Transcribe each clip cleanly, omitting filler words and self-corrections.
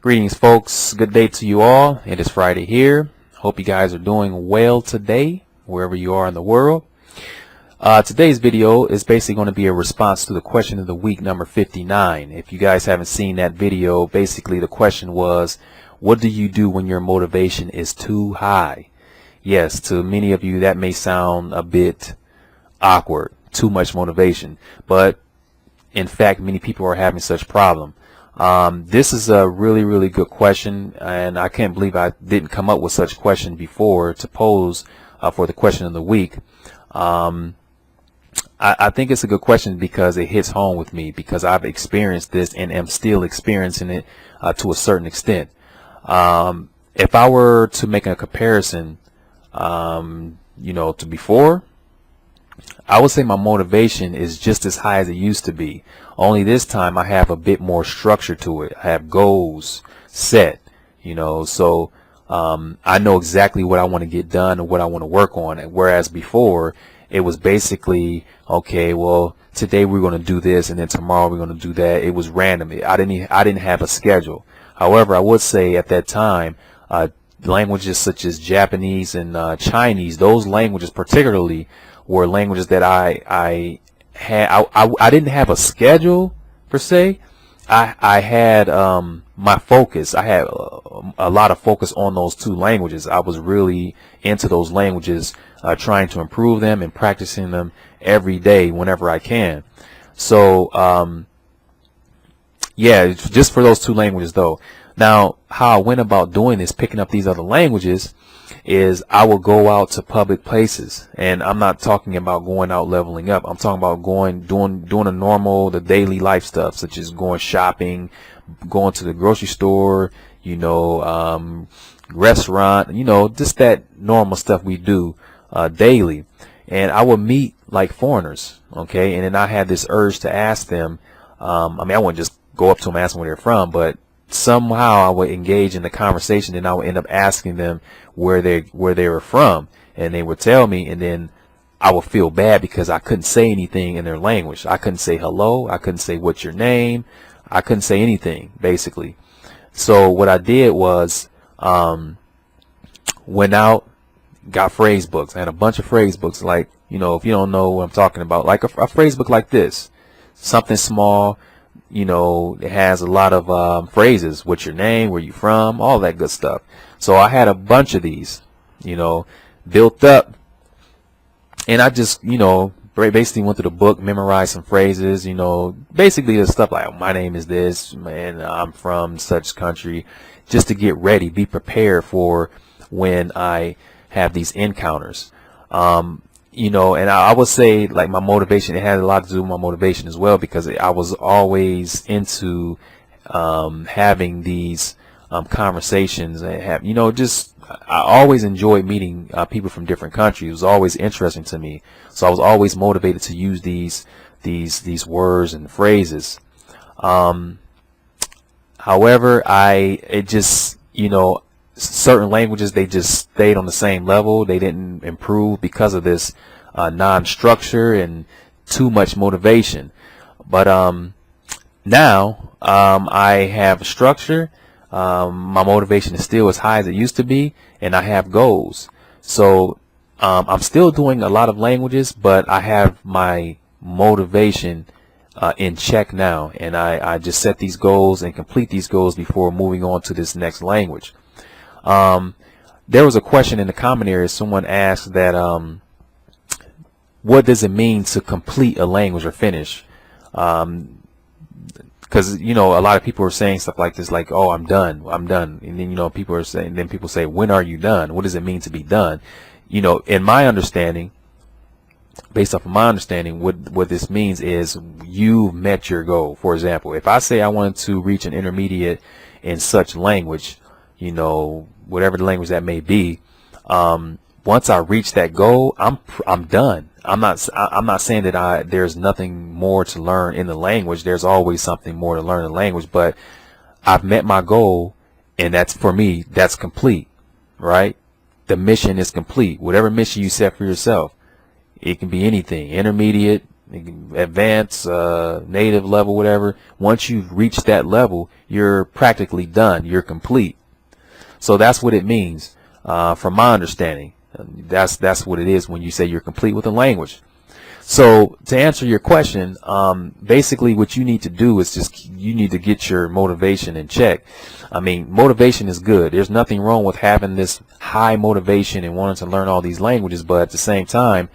Greetings, folks. Good day to you all. It is Friday here. Hope you guys are doing well today, wherever you are in the world. Today's video is basically going to be a response to the question of the week number 59. If you guys haven't seen that video, basically the question was, what do you do when your motivation is too high? Yes, to many of you that may sound a bit awkward, too much motivation, but in fact many people are having such problem. This is a really good question, and I can't believe I didn't come up with such a question before to pose for the question of the week. I think it's a good question because it hits home with me, because I've experienced this and am still experiencing it to a certain extent. If I were to make a comparison, to before, I would say my motivation is just as high as it used to be. Only this time I have a bit more structure to it. I have goals set, so I know exactly what I want to get done and what I want to work on. Whereas before, it was basically, okay, well, today we're going to do this, and then tomorrow we're going to do that. It was random. I didn't have a schedule. However, I would say at that time, languages such as Japanese and Chinese, those languages particularly were languages that I didn't have a schedule per se. I had my focus. I had a lot of focus on those two languages. I was really into those languages, trying to improve them and practicing them every day whenever I can. So yeah, just for those two languages though. Now, how I went about doing this, picking up these other languages, is I will go out to public places, and I'm not talking about going out leveling up. I'm talking about doing the daily life stuff, such as going shopping, going to the grocery store, restaurant, just that normal stuff we do daily. And I would meet like foreigners, okay, and then I had this urge to ask them. I wouldn't just go up to them and ask them where they're from, but somehow I would engage in the conversation, and I would end up asking them where they were from, and they would tell me, and then I would feel bad because I couldn't say anything in their language. I couldn't say hello. I couldn't say what's your name. I couldn't say anything basically. So what I did was went out, got phrase books. I had a bunch of phrase books, like, if you don't know what I'm talking about, like a phrase book like this, something small. It has a lot of phrases. What's your name? Where you from? All that good stuff. So I had a bunch of these, built up, and I just, basically went through the book, memorized some phrases, basically the stuff like, my name is this, and I'm from such country, just to get ready, be prepared for when I have these encounters. And I would say, like, my motivation, it had a lot to do with my motivation as well, because I was always into having these conversations, and I always enjoyed meeting people from different countries. It was always interesting to me, so I was always motivated to use these words and phrases. However, certain languages, they just stayed on the same level. They didn't improve because of this non-structure and too much motivation. But now I have structure. My motivation is still as high as it used to be, and I have goals. So I'm still doing a lot of languages, but I have my motivation in check now, and I just set these goals and complete these goals before moving on to this next language. There was a question in the comment area. Someone asked that what does it mean to complete a language or finish? Because a lot of people are saying stuff like this, like, oh, I'm done, and then people say, when are you done? What does it mean to be done? In my understanding, based off of my understanding, what this means is you've met your goal. For example, if I say I wanted to reach an intermediate in such language, whatever the language that may be, once I reach that goal, I'm done. I'm not saying that there's nothing more to learn in the language. There's always something more to learn in the language, but I've met my goal, and that's, for me, that's complete, right? The mission is complete. Whatever mission you set for yourself, it can be anything, intermediate, advanced, native level, whatever. Once you've reached that level, you're practically done. You're complete. So that's what it means, from my understanding. That's what it is when you say you're complete with a language. So to answer your question, basically what you need to do is you need to get your motivation in check. I mean, motivation is good. There's nothing wrong with having this high motivation and wanting to learn all these languages, but at the same time,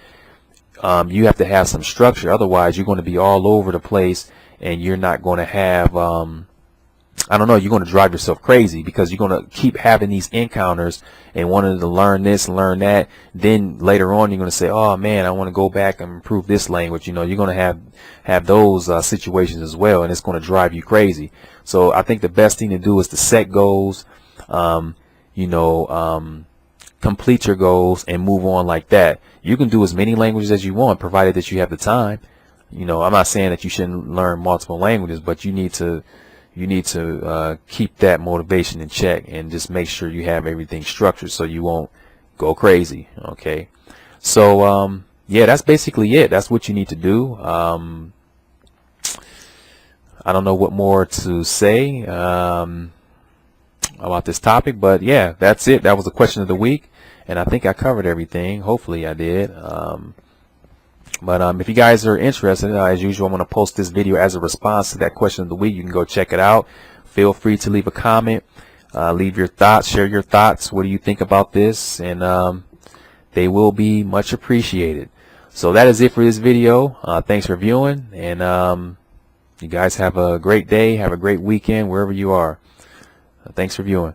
you have to have some structure. Otherwise, you're going to be all over the place, and you're not going to have, I don't know, you're going to drive yourself crazy, because you're going to keep having these encounters and wanting to learn this and learn that. Then later on, you're going to say, oh man, I want to go back and improve this language. You know, you're going to have those situations as well, and it's going to drive you crazy. So I think the best thing to do is to set goals, complete your goals and move on like that. You can do as many languages as you want, provided that you have the time. You know, I'm not saying that you shouldn't learn multiple languages, but you need to keep that motivation in check, and just make sure you have everything structured so you won't go crazy. Okay, so yeah, that's basically it. That's what you need to do. I don't know what more to say about this topic, but yeah, that's it. That was the question of the week, and I think I covered everything. Hopefully I did. But if you guys are interested, as usual, I'm going to post this video as a response to that question of the week. You can go check it out. Feel free to leave a comment, leave your thoughts, share your thoughts. What do you think about this? And they will be much appreciated. So that is it for this video. Thanks for viewing, and you guys have a great day. Have a great weekend wherever you are. Thanks for viewing.